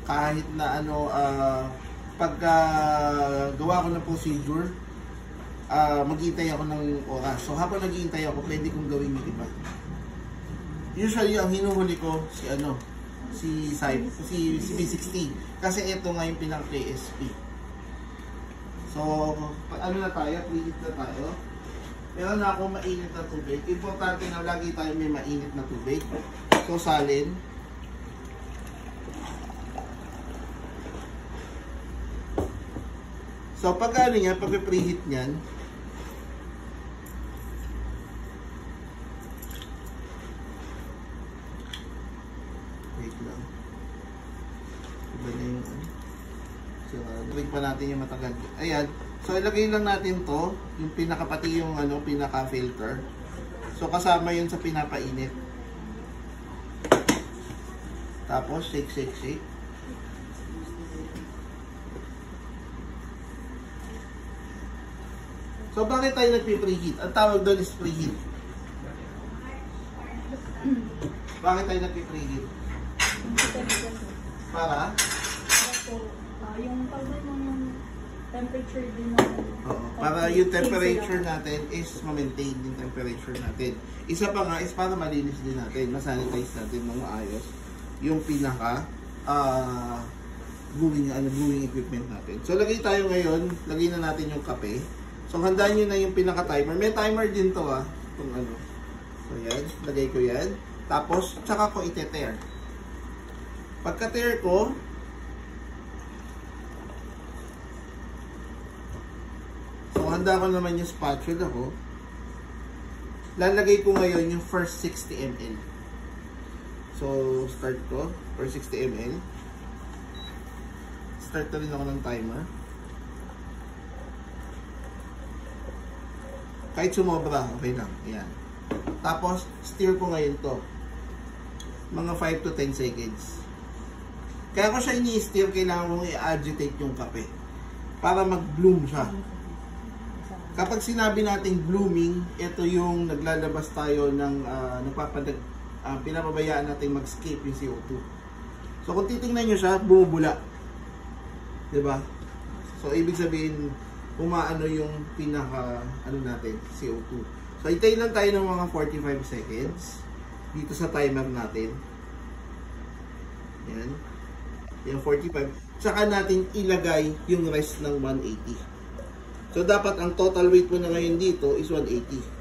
kahit na ano, pagka gawa ko ng procedure, maghihintay ako ng oras. So habang naghihintay ako, pwede kong gawin yung iba. Usually, ang hinuhuli ko si B60. Kasi ito nga yung pinaka-KSP. So, ano na tayo? Preheat na tayo. Meron na ako mainit na tubig. Importante na lagi tayo may mainit na tubig. So, salin. So, pag ano niya, pag preheat niyan, wait lang. Iba na yung so, drink pa natin yung matagal. Ayan. So, ilagay lang natin to, yung pinakapati yung pinaka-filter. So, kasama yun sa pinapainit. Tapos, shake, shake, shake. So, bakit tayo nagpi-preheat? Ang tawag doon is preheat. Bakit tayo nagpi-preheat? Para? Yung pagod ng temperature din natin. Para yung temperature natin is ma-maintain yung temperature natin. Isa pa nga is para malinis din natin, masanitize natin ng maayos yung pinaka brewing equipment natin. So, lagay tayo ngayon, lagay na natin yung kape. So, handaan nyo na yung pinaka-timer. May timer din to itong ano. So, yan. Lagay ko yan. Tapos, tsaka ko ite-tear. Pagka-tear ko, so, handa ko naman yung spatula ko. Lalagay ko ngayon yung first 60 ml. So, start ko. First 60 ml. Start na rin ako ng timer. Kahit sumobra, okay lang. Ayan. Tapos, stir ko ngayon to. Mga 5 to 10 seconds. Kaya ko siya ini-stir, kailangan kong i-agitate yung kape. Para mag-bloom siya. Kapag sinabi nating blooming, ito yung naglalabas tayo ng pinapabayaan natin mag-escape yung CO2. So, kung titingnan nyo siya, bumubula. Diba? So, ibig sabihin, umaano yung pinaka natin, CO2. So, hintayin lang tayo ng mga 45 seconds dito sa timer natin. Yan. Yan, 45. Tsaka natin ilagay yung rest ng 180. So, dapat ang total weight mo na ngayon dito is 180.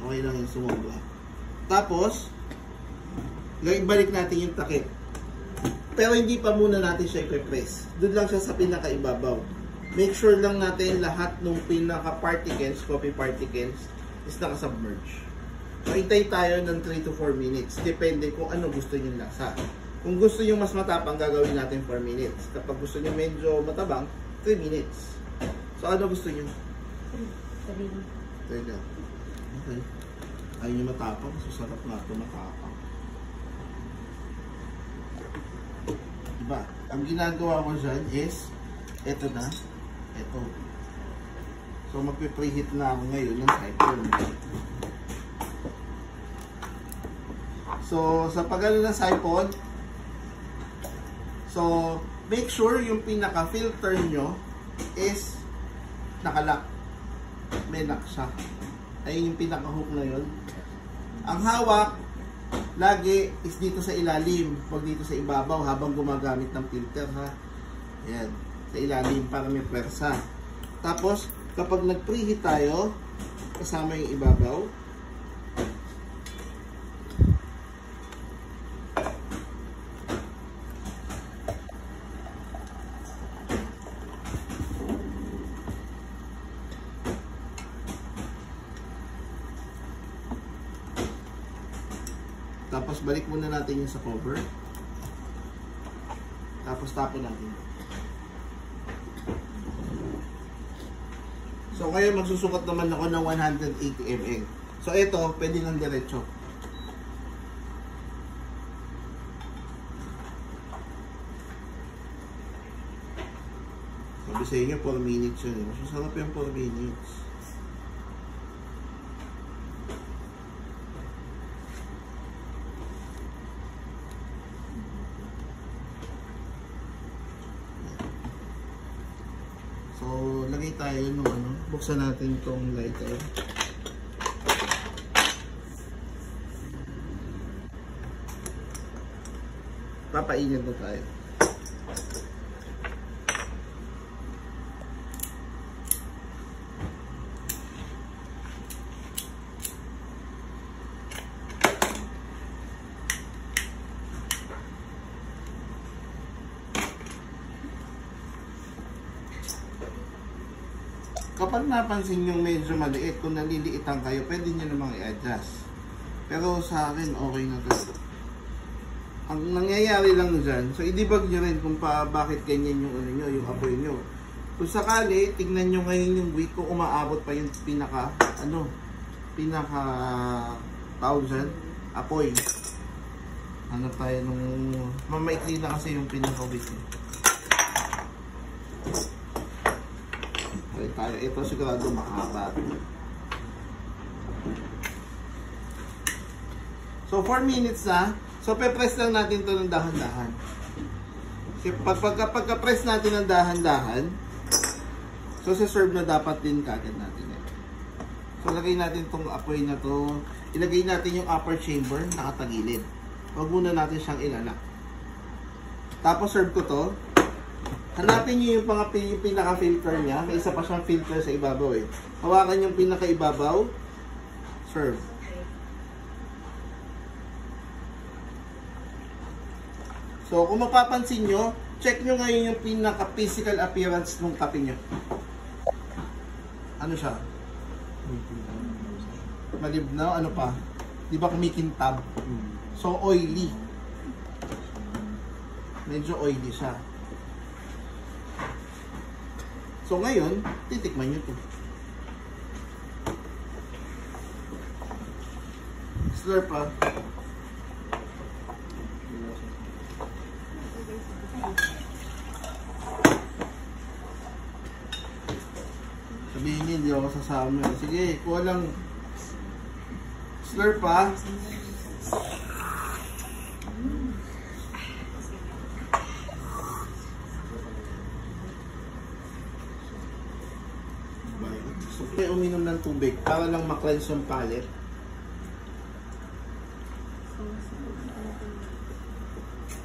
Okay lang yung sumobra. Tapos, balik natin yung takip. Pero hindi pa muna natin siya i-press. Doon lang siya sa pinakaibabaw. Make sure lang natin lahat ng pinaka-particles, coffee particles, is naka-submerge. So, hintay tayo ng 3 to 4 minutes. Depende kung ano gusto nyo lasa. Kung gusto nyo mas matapang, gagawin natin 4 minutes. Kapag gusto nyo medyo matabang, 3 minutes. So, ano gusto nyo? 3 lang. Okay. Ayaw nyo matapang. Susarap nga ito matapang. Diba? Ang ginagawa ko dyan is ito na. Ito. So, magpipreheat na ako ngayon ng siphon. So, sa pagano ng siphon, so, make sure yung pinaka-filter nyo is nakalock. May lock siya. Ayun yung pinaka-hook na yun. Ang hawak, lagi is dito sa ilalim. Huwag dito sa ibabaw habang gumagamit ng filter, ha. Ayan. Sa ilalim para may pwersa. Tapos, kapag nag-preheat tayo, kasama yung ibabaw. Tapos, balik muna natin yung sa cover. Tapos, tapon natin. So, ngayon magsusukat naman ako ng 180 ml. So, ito, pwede ng diretso. Sabi sa inyo, 4 minutes yun. Mas masarap yung 4 minutes. So, lagay tayo nung ano. Buksan natin itong lighter. Papainit na tayo. Kapag napansin nyo medyo maliit, kung naliliitan kayo, pwede nyo namang i-adjust. Pero sa akin, okay na to. Ang nangyayari lang dyan, so i-debug nyo rin kung bakit ganyan yung ano nyo, yung apoy nyo. Kung sakali, tignan nyo ngayon yung wick kung umaabot pa yung pinaka tawag dyan, apoy. Ano tayo nung, mamaikli na kasi yung pinaka wick. Tayo. Ito sigurado makahaba. So 4 minutes na. So pe-press lang natin to ng dahan-dahan. Kasi pagka-press natin ng dahan-dahan, so serve na dapat din kagad natin. So lagay natin tong apoy na to. Ilagay natin yung upper chamber nakatagilid. Huwag muna natin siyang ilalak. Tapos serve ko to. Hanapin nyo yung pinaka-filter niya. May isa pa siyang filter sa ibabaw eh. Hawakan yung pinaka-ibabaw. Serve. So, kung mapapansin nyo, check nyo ngayon yung pinaka-physical appearance ng kape nyo. Ano siya? Malibnaw? Ano pa? Di ba kumikintab? So, oily. Medyo oily siya. So ngayon, titikman nyo ito. Slurp pa. Sabihin niyo, hindi ako sasama. Sige, kuha lang. Slurp pa. Kaya uminom ng tubig para lang ma-cleanse yung palate.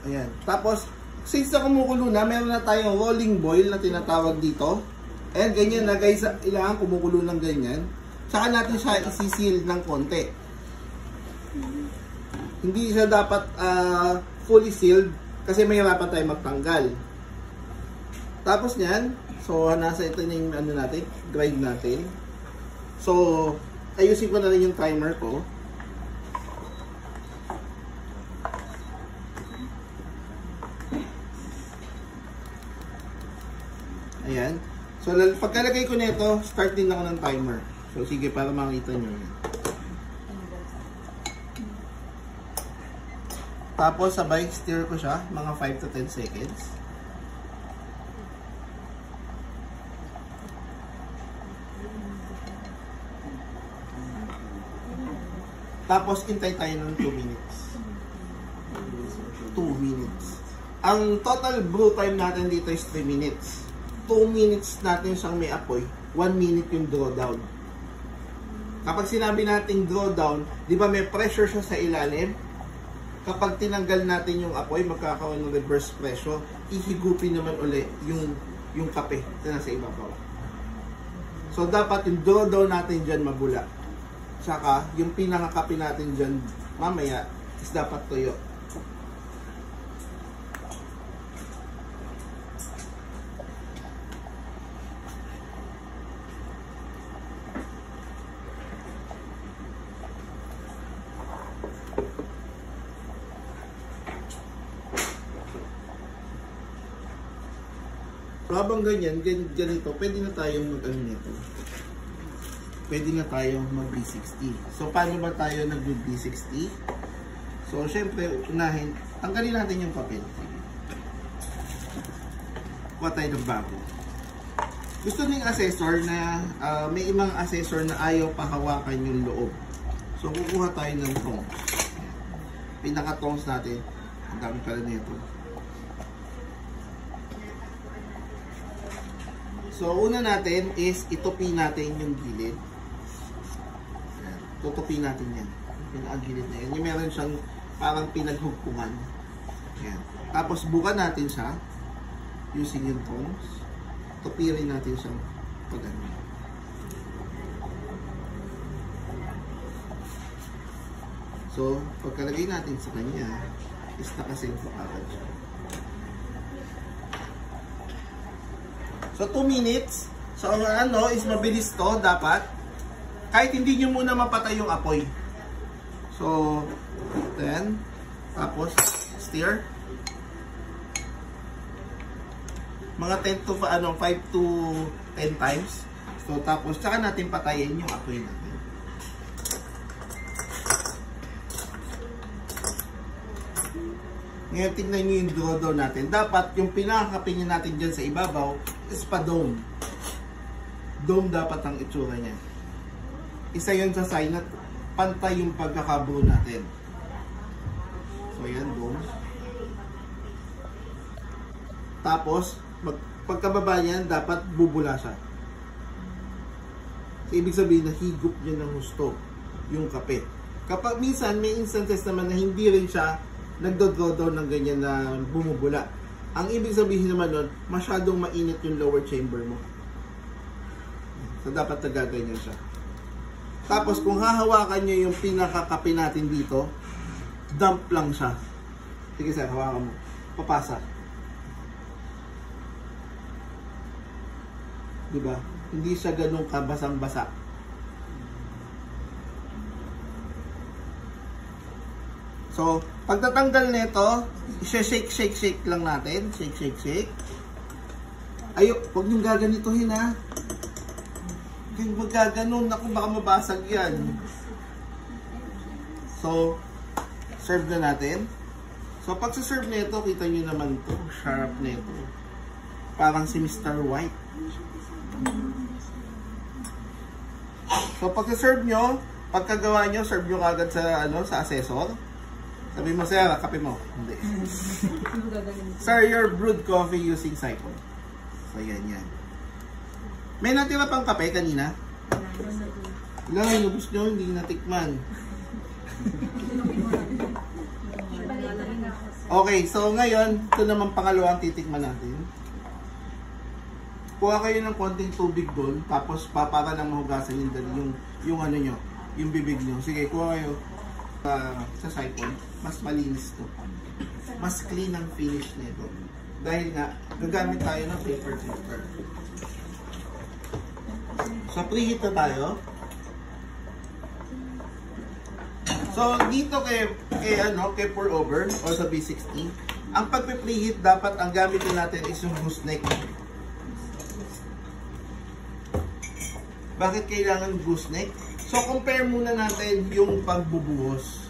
Ayan. Tapos, since na kumukulo na, meron na tayong rolling boil na tinatawag dito. Ayan, ganyan na guys. Ilangan kumukulo ng ganyan. Saka natin siya isi-seal ng konti. Hindi siya dapat fully sealed kasi mahirapan tayo magtanggal. Tapos niyan, so nasa ito na yung ano natin, grind natin. So, ayusin ko na rin yung timer ko. Ayan. So, pagkalagay ko nito, start din ako ng timer. So, sige, para makita nyo. Tapos, sabay, stir ko siya, mga 5 to 10 seconds. Tapos, hintay tayo ng 2 minutes. 2 minutes. Ang total brew time natin dito is 3 minutes. 2 minutes natin siyang may apoy. 1 minute yung drawdown. Kapag sinabi nating drawdown, di ba may pressure siya sa ilalim? Kapag tinanggal natin yung apoy, magkakaroon ng reverse pressure. Ihigupin naman ulit yung kape na nasa ibabaw. So, dapat yung drawdown natin dyan mabula. Tsaka, yung pinakakape natin dyan mamaya is dapat tuyo. Habang ganyan, ganito, pwede na tayong mag-ano nito. Pwede na tayong mag-B60. So, paano ba tayo nag-B60? So, syempre, unahin, tanggalin natin yung papel. Kuha tayo ng bago. Gusto ng assessor na may ibang assessor na ayaw pahawakan yung loob. So, kukuha tayo ng tongs. Pinaka-tongs natin. Ang dami pala nito. So, una natin is itupi natin yung gilid. Ayan. Tutupi natin yan. Pinaka-gilid na yan. Yung meron siyang parang pinaghugpungan. Ayan. Tapos, buka natin siya using yung tongs. Tupirin natin siyang pagano. So, pagkalagay natin sa kanya, is nakasentro agad siya. So, 2 minutes. So, ano, is mabilis to, dapat. Kahit hindi nyo muna mapatay yung apoy. So, then, tapos, stir. Mga 10 to, 5 to 10 times. So, tapos, tsaka natin patayin yung apoy natin. Ngayon, tingnan nyo yung draw natin. Dapat, yung pinakakapin natin dyan sa ibabaw, is pa-dome. Dome dapat ang itsura niya. Isa yun sa sign na pantay yung pagkakabro natin. So, yan, dome. Tapos, pagkababa niyan, dapat bubula siya. So, ibig sabihin na higup niya ng husto yung kape. Kapag minsan, may instances naman na hindi rin siya nagdodraw ng ganyan na bumubula. Ang ibig sabihin naman nun, masyadong mainit yung lower chamber mo. So, dapat nagaganyan siya. Tapos, kung hahawakan nyo yung pinakakape natin dito, dump lang siya. Sige sir, hawakan mo. Papasa. Diba? Hindi siya ganun kabasang-basa. So, pagtatanggal nito, shake lang natin. Shake. Ayok, huwag niyong gaganituhin ha. Huwag niyong magaganon. Naku, baka mabasag yan. So, serve na natin. So, pag serve nito, kita niyo naman to, sharp nito. Parang si Mr. White. So, pag serve nyo, pagkagawa nyo, serve nyo kagad sa, sa assessor. Sabi mo, sir, kape mo. Hindi. Sir, your brewed coffee using siphon. So, yan. May natira pang kape kanina? Wala, inubos nyo, hindi natikman. Okay, so ngayon, ito naman pangalawang titikman natin. Kuha kayo ng konting tubig doon, tapos para lang mahugasan yung ano nyo, yung bibig nyo. Sige, kuha kayo. Sa siphon, mas malinis to. Mas clean ang finish nito. Dahil nga, gagamit tayo ng paper filter. So, preheat na tayo. So, dito kay pour over o sa B60, ang pagpe-preheat dapat ang gamitin natin is yung gooseneck. Bakit kailangan gooseneck? So, compare muna natin yung pagbubuhos.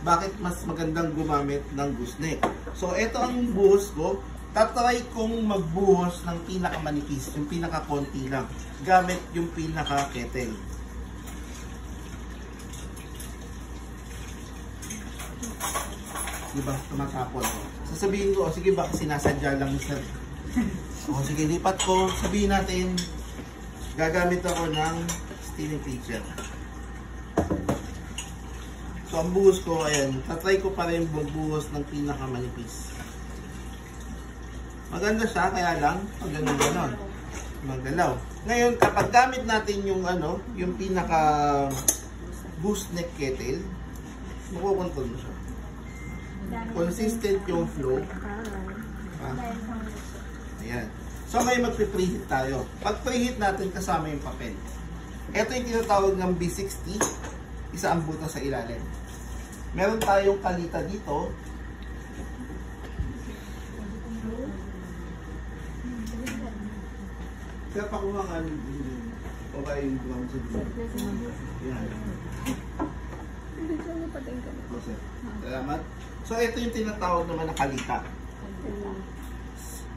Bakit mas magandang gumamit ng gooseneck? So, ito ang buhos ko. Tatry kong magbuhos ng pinakamanipis, yung pinakakonti lang. Gamit yung pinaka-kettle. Diba? Tumatapon. Sasabihin ko, sige baka sinasadya lang sir. O sige, lipat ko. Sabihin natin, gagamit ako ng steaming pitcher. So, ang buhos ko, ayan, tatry ko pa rin buhos ng pinakamanipis. Maganda siya, kaya lang, pag gano'n, magdalaw. Ngayon, kapag gamit natin yung, yung pinaka gooseneck kettle, makukontrol mo siya. Consistent yung flow. Ayan. So, may magpe-preheat tayo. Pag preheat natin, kasama yung papel. Ito yung tinatawag ng B60, isa ang butas sa ilalim. Meron tayong kalita dito. Kaya pakuha nga o kaya yung ground sa dito. Yan. Salamat. So, ito yung tinatawag naman na kalita.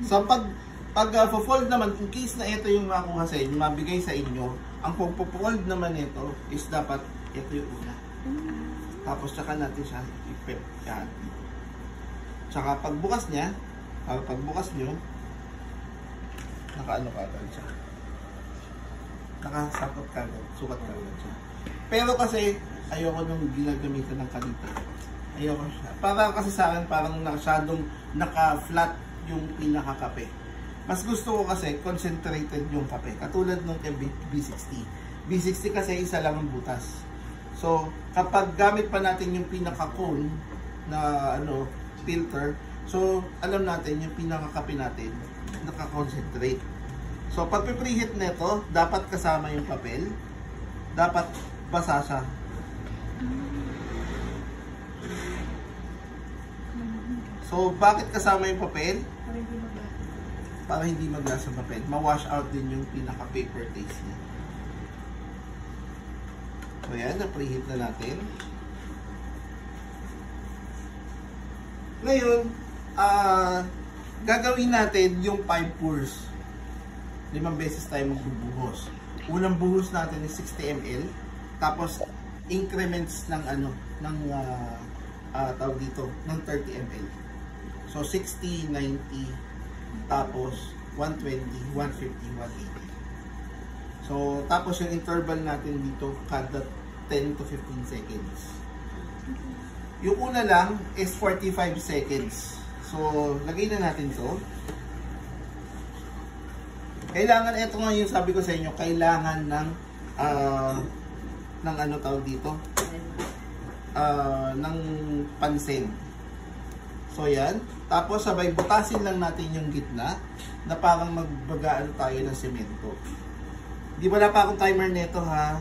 So, pag Pag fold naman, in case na ito yung makuha sa inyo, mabigay sa inyo, ang pag-fold naman ito is dapat ito yung una. Tapos tsaka natin siya ipip. Yan. Tsaka pagbukas niya, pagbukas nyo, nakaano kagad siya. Nakasakot kagad, sukat kagad siya. Pero kasi, ayoko nung ginagamitan ng kalita. Ayoko siya. Para kasi sa akin, parang masyadong naka-flat yung pinakakape. Mas gusto ko kasi concentrated yung kape. Katulad nung kay B60. B60 kasi isa lang ang butas. So, kapag gamit pa natin yung pinaka-cone na filter, so alam natin yung pinaka-kape natin naka-concentrate. So, pag preheat nito, dapat kasama yung papel. Dapat basa siya. So, bakit kasama yung papel? Para hindi maglasa ng papel. Ma-wash out din yung pinaka-paper taste niya. So, yan. Na-preheat na natin. Ngayon, gagawin natin yung 5 pours. 5 beses tayo magbubuhos. Unang buhos natin is 60 ml. Tapos, increments ng tawag dito, ng 30 ml. So, 60, 90, tapos 120, 150, 180. So, tapos yung interval natin dito kada 10 to 15 seconds. Yung una lang is 45 seconds. So, lagay na natin to. Kailangan, ito nga yung sabi ko sa inyo, kailangan ng ano tawag dito? Ng pansin. So, yan. Tapos, sabay butasin lang natin yung gitna na parang magbagaan tayo ng semento. Di wala pa akong timer nito, ha?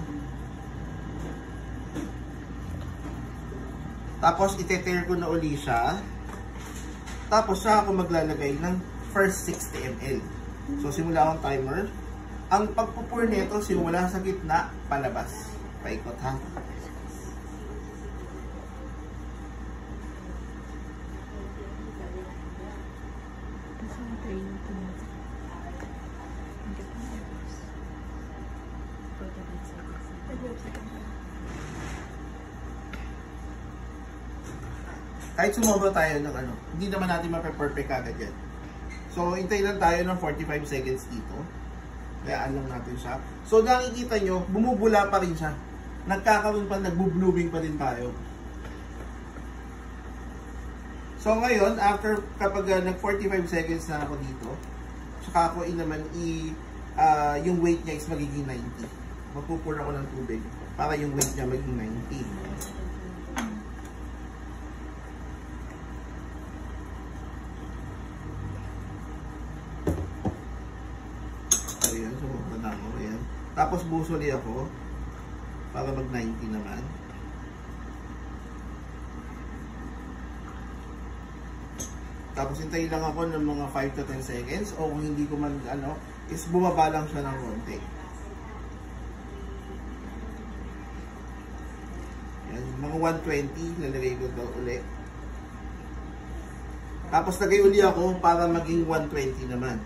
Tapos, ite-tear ko na uli siya. Tapos, saka ako maglalagay ng first 60 ml. So, simula akong timer. Ang pagpupur nito, simula sa gitna, palabas. Paikot, ha? Kahit sumobra tayo ng hindi naman natin mape-perfect agad yan. So, hintay lang tayo ng 45 seconds dito. Kayaan lang natin siya. So, nakikita nyo, bumubula pa rin siya. Nagkakaroon pa, nagbo-blooming pa din tayo. So, ngayon, after, kapag nag-45 seconds na ako dito, saka ako yung weight niya is magiging 90. Magpupur ako ng tubig para yung weight niya magiging 90. Tapos busuli ako para mag 90 naman. Tapos hintayin lang ako ng mga 5 to 10 seconds o kung hindi ko man is bumaba lang siya ng konti. Yan, mga 120 lalagay ko daw uli. Tapos lagay uli ako para maging 120 naman.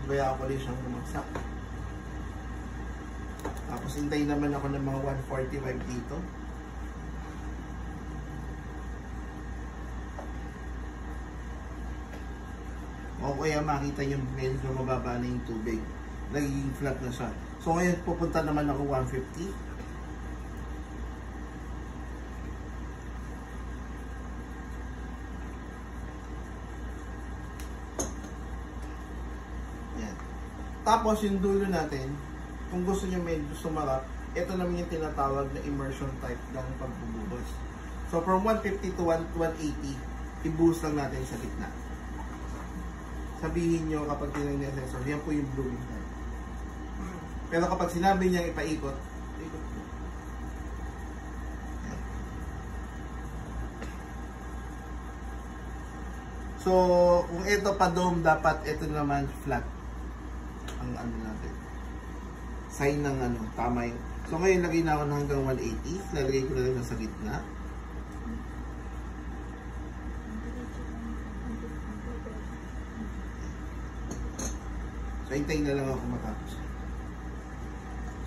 Kaya ako rin siyang bumagsak. Tapos hintayin naman ako ng mga 145 dito. O kaya makita yung medyo mababa na yung tubig. Nagiging flat na siya. So ngayon pupunta naman ako 150. Tapos yung dulo natin, kung gusto nyo medyo sumarap, ito naman yung tinatawag na immersion type ng pagbubuhos. So from 150 to 180, i-boost lang natin sa gitna. Sabihin nyo kapag tinanong ni assessor, yan po yung blooming type. Pero kapag sinabi niya ipaikot, ikot po. So kung ito pa dome, dapat ito naman flat. Ang natin sign ng tama yung So ngayon lagay na ako ng hanggang 180. Lalagay ko na lang sa gitna. So hintayin na lang ako matapos.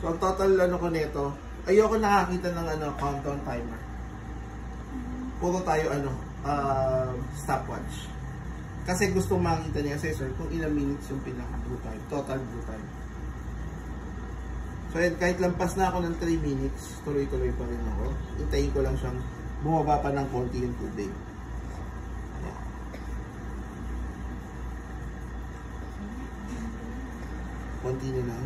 So ang total ano ko nito, ayoko nakakita ng countdown timer. Puro tayo stopwatch. Kasi gusto makita niya si sir kung ilang minutes yung pinaka blue time, total blue time. So yun, kahit lampas na ako ng 3 minutes, tuloy-tuloy pa rin ako. Hintayin ko lang siyang bumaba pa ng konti yung tubig. Ayan. Konti na lang.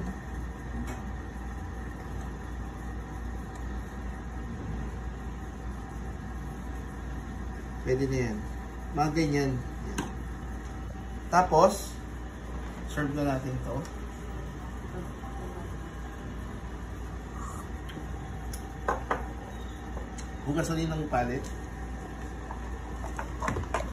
Pwede na yan. Mga ganyan. Yan. Tapos, serve na natin to. Hugas ulit ng palit.